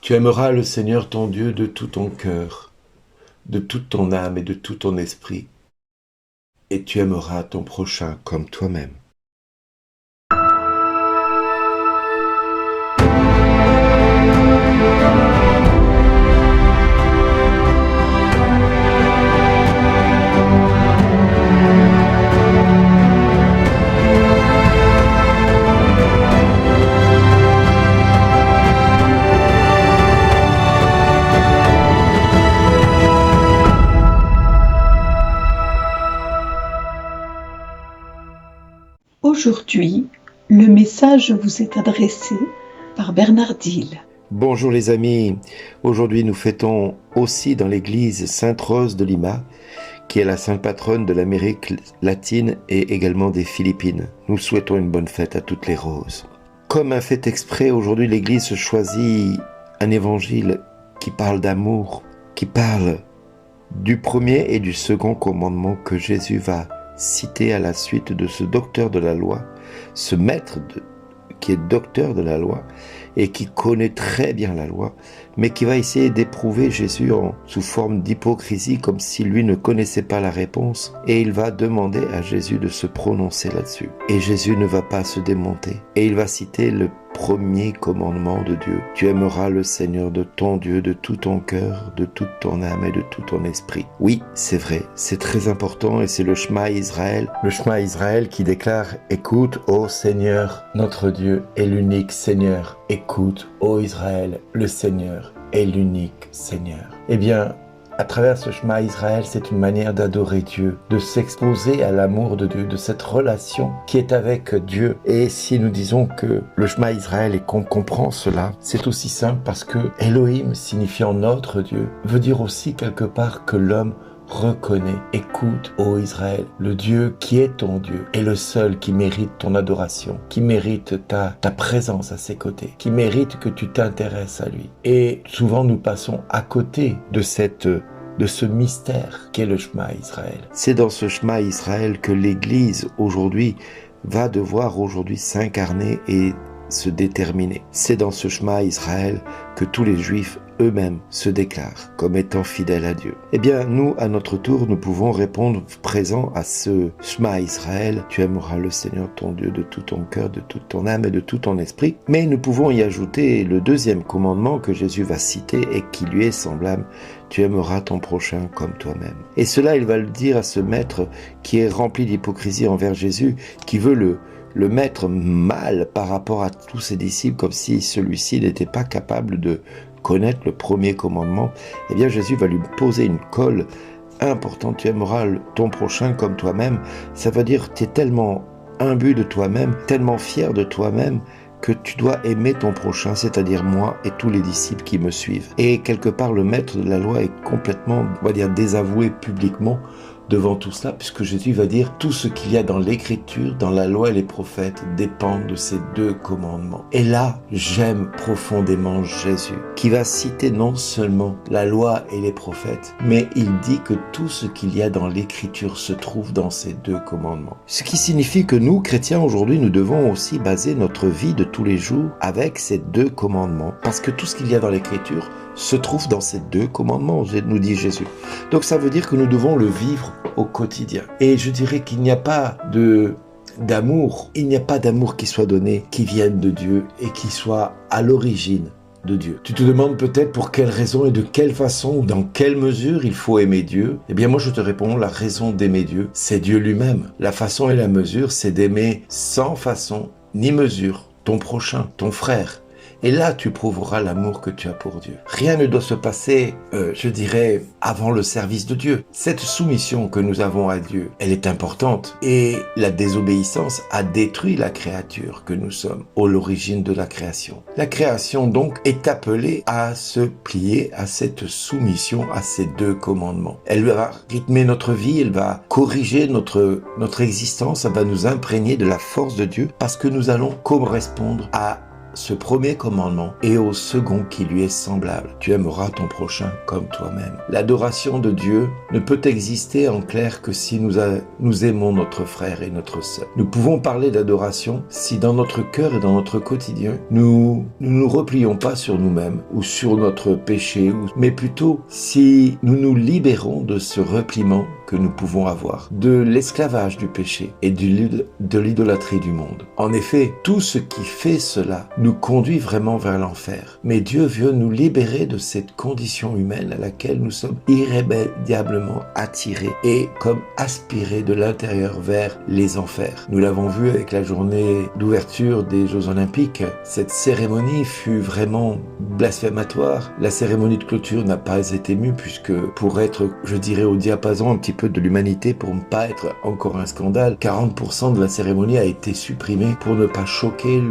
Tu aimeras le Seigneur ton Dieu de tout ton cœur, de toute ton âme et de tout ton esprit, et tu aimeras ton prochain comme toi-même. Aujourd'hui, le message vous est adressé par Bernard Dille. Bonjour les amis, aujourd'hui nous fêtons aussi dans l'église Sainte-Rose de Lima, qui est la sainte patronne de l'Amérique latine et également des Philippines. Nous souhaitons une bonne fête à toutes les roses. Comme un fait exprès, aujourd'hui l'église choisit un évangile qui parle d'amour, qui parle du premier et du second commandement que Jésus va citer à la suite de ce docteur de la loi, ce qui est docteur de la loi et qui connaît très bien la loi, mais qui va essayer d'éprouver Jésus sous forme d'hypocrisie, comme si lui ne connaissait pas la réponse, et il va demander à Jésus de se prononcer là-dessus. Et Jésus ne va pas se démonter, et il va citer le premier commandement de Dieu. Tu aimeras le Seigneur de ton Dieu de tout ton cœur, de toute ton âme et de tout ton esprit. Oui, c'est vrai, c'est très important et c'est le Shema Israël. Le Shema Israël qui déclare « Écoute, ô Seigneur, notre Dieu est l'unique Seigneur. Écoute, ô Israël, le Seigneur est l'unique Seigneur. » Eh bien, à travers ce Shema Israël, c'est une manière d'adorer Dieu, de s'exposer à l'amour de Dieu, de cette relation qui est avec Dieu. Et si nous disons que le Shema Israël et qu'on comprend cela, c'est aussi simple parce que Elohim, signifiant notre Dieu, veut dire aussi quelque part que l'homme reconnais, écoute, ô Israël, le Dieu qui est ton Dieu est le seul qui mérite ton adoration, qui mérite ta présence à ses côtés, qui mérite que tu t'intéresses à lui. Et souvent nous passons à côté de ce mystère qu'est le Shema Israël. C'est dans ce Shema Israël que l'Église aujourd'hui va devoir s'incarner et se déterminer. C'est dans ce Shema Israël que tous les Juifs eux-mêmes se déclarent comme étant fidèles à Dieu. Eh bien, nous, à notre tour, nous pouvons répondre présent à ce Shema Israël. Tu aimeras le Seigneur ton Dieu de tout ton cœur, de toute ton âme et de tout ton esprit. Mais nous pouvons y ajouter le deuxième commandement que Jésus va citer et qui lui est semblable. Tu aimeras ton prochain comme toi-même. Et cela, il va le dire à ce maître qui est rempli d'hypocrisie envers Jésus, qui veut le mettre mal par rapport à tous ses disciples, comme si celui-ci n'était pas capable de connaître le premier commandement. Eh bien, Jésus va lui poser une colle importante. Tu aimeras ton prochain comme toi-même. Ça veut dire tu es tellement imbu de toi-même, tellement fier de toi-même, que tu dois aimer ton prochain, c'est-à-dire moi et tous les disciples qui me suivent. Et quelque part, le maître de la loi est complètement, on va dire, désavoué publiquement devant tout cela, puisque Jésus va dire tout ce qu'il y a dans l'écriture, dans la loi et les prophètes dépend de ces deux commandements. Et là, j'aime profondément Jésus, qui va citer non seulement la loi et les prophètes, mais il dit que tout ce qu'il y a dans l'écriture se trouve dans ces deux commandements. Ce qui signifie que nous, chrétiens, aujourd'hui, nous devons aussi baser notre vie de tous les jours avec ces deux commandements, parce que tout ce qu'il y a dans l'écriture se trouve dans ces deux commandements, nous dit Jésus. Donc ça veut dire que nous devons le vivre au quotidien. Et je dirais qu'il n'y a pas d'amour, il n'y a pas d'amour qui soit donné, qui vienne de Dieu et qui soit à l'origine de Dieu. Tu te demandes peut-être pour quelle raison et de quelle façon ou dans quelle mesure il faut aimer Dieu. Eh bien moi je te réponds, la raison d'aimer Dieu, c'est Dieu lui-même. La façon et la mesure, c'est d'aimer sans façon ni mesure ton prochain, ton frère. Et là, tu prouveras l'amour que tu as pour Dieu. Rien ne doit se passer, je dirais, avant le service de Dieu. Cette soumission que nous avons à Dieu, elle est importante. Et la désobéissance a détruit la créature que nous sommes, à l'origine de la création. La création, donc, est appelée à se plier à cette soumission, à ces deux commandements. Elle va rythmer notre vie, elle va corriger notre existence, elle va nous imprégner de la force de Dieu, parce que nous allons correspondre à ce premier commandement et au second qui lui est semblable. Tu aimeras ton prochain comme toi-même. L'adoration de Dieu ne peut exister en clair que si nous aimons notre frère et notre sœur. Nous pouvons parler d'adoration si dans notre cœur et dans notre quotidien, nous ne nous replions pas sur nous-mêmes ou sur notre péché, mais plutôt si nous nous libérons de ce repliement que nous pouvons avoir, de l'esclavage du péché et de l'idolâtrie du monde. En effet, tout ce qui fait cela nous conduit vraiment vers l'enfer. Mais Dieu veut nous libérer de cette condition humaine à laquelle nous sommes irrémédiablement attirés et comme aspirés de l'intérieur vers les enfers. Nous l'avons vu avec la journée d'ouverture des Jeux Olympiques. Cette cérémonie fut vraiment blasphématoire. La cérémonie de clôture n'a pas été mue puisque pour être, je dirais, au diapason un petit peu de l'humanité, pour ne pas être encore un scandale, 40% de la cérémonie a été supprimée pour ne pas choquer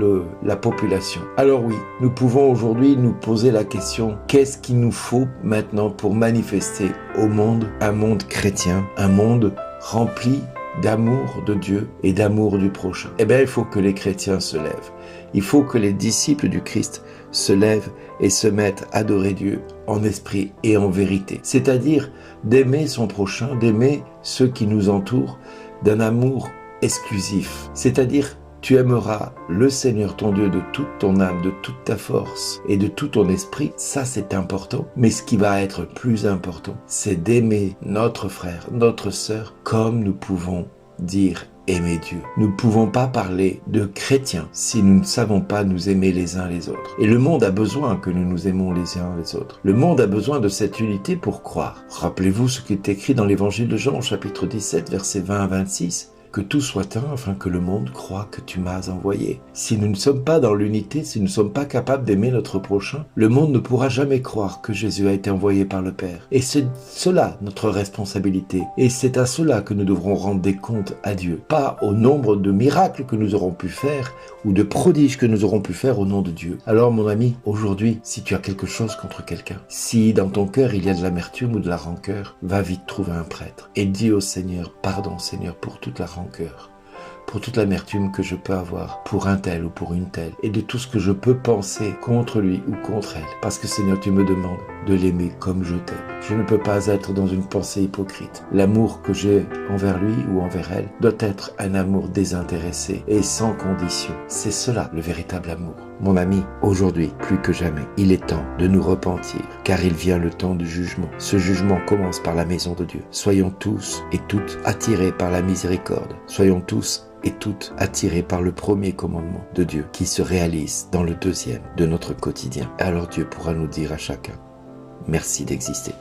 la population. Alors oui, nous pouvons aujourd'hui nous poser la question, qu'est-ce qu'il nous faut maintenant pour manifester au monde un monde chrétien, un monde rempli d'amour de Dieu et d'amour du prochain? Eh bien, il faut que les chrétiens se lèvent. Il faut que les disciples du Christ se lèvent et se mettent à adorer Dieu en esprit et en vérité. C'est-à-dire d'aimer son prochain, d'aimer ceux qui nous entourent, d'un amour exclusif. C'est-à-dire tu aimeras le Seigneur ton Dieu de toute ton âme, de toute ta force et de tout ton esprit. Ça, c'est important. Mais ce qui va être plus important, c'est d'aimer notre frère, notre sœur, comme nous pouvons dire aimer Dieu. Nous ne pouvons pas parler de chrétiens si nous ne savons pas nous aimer les uns les autres. Et le monde a besoin que nous nous aimons les uns les autres. Le monde a besoin de cette unité pour croire. Rappelez-vous ce qui est écrit dans l'évangile de Jean, chapitre 17, versets 20 à 26. Que tout soit un afin que le monde croie que tu m'as envoyé. Si nous ne sommes pas dans l'unité, si nous ne sommes pas capables d'aimer notre prochain, le monde ne pourra jamais croire que Jésus a été envoyé par le Père. Et c'est cela notre responsabilité. Et c'est à cela que nous devrons rendre des comptes à Dieu. Pas au nombre de miracles que nous aurons pu faire ou de prodiges que nous aurons pu faire au nom de Dieu. Alors mon ami, aujourd'hui, si tu as quelque chose contre quelqu'un, si dans ton cœur il y a de l'amertume ou de la rancœur, va vite trouver un prêtre et dis au Seigneur, pardon Seigneur pour toute la rancœur, pour toute l'amertume que je peux avoir pour un tel ou pour une telle, et de tout ce que je peux penser contre lui ou contre elle. Parce que Seigneur, tu me demandes de l'aimer comme je t'aime. Je ne peux pas être dans une pensée hypocrite. L'amour que j'ai envers lui ou envers elle doit être un amour désintéressé et sans condition. C'est cela le véritable amour. Mon ami, aujourd'hui, plus que jamais, il est temps de nous repentir, car il vient le temps du jugement. Ce jugement commence par la maison de Dieu. Soyons tous et toutes attirés par la miséricorde. Soyons tous et toutes attirés par le premier commandement de Dieu qui se réalise dans le deuxième de notre quotidien. Alors Dieu pourra nous dire à chacun, merci d'exister.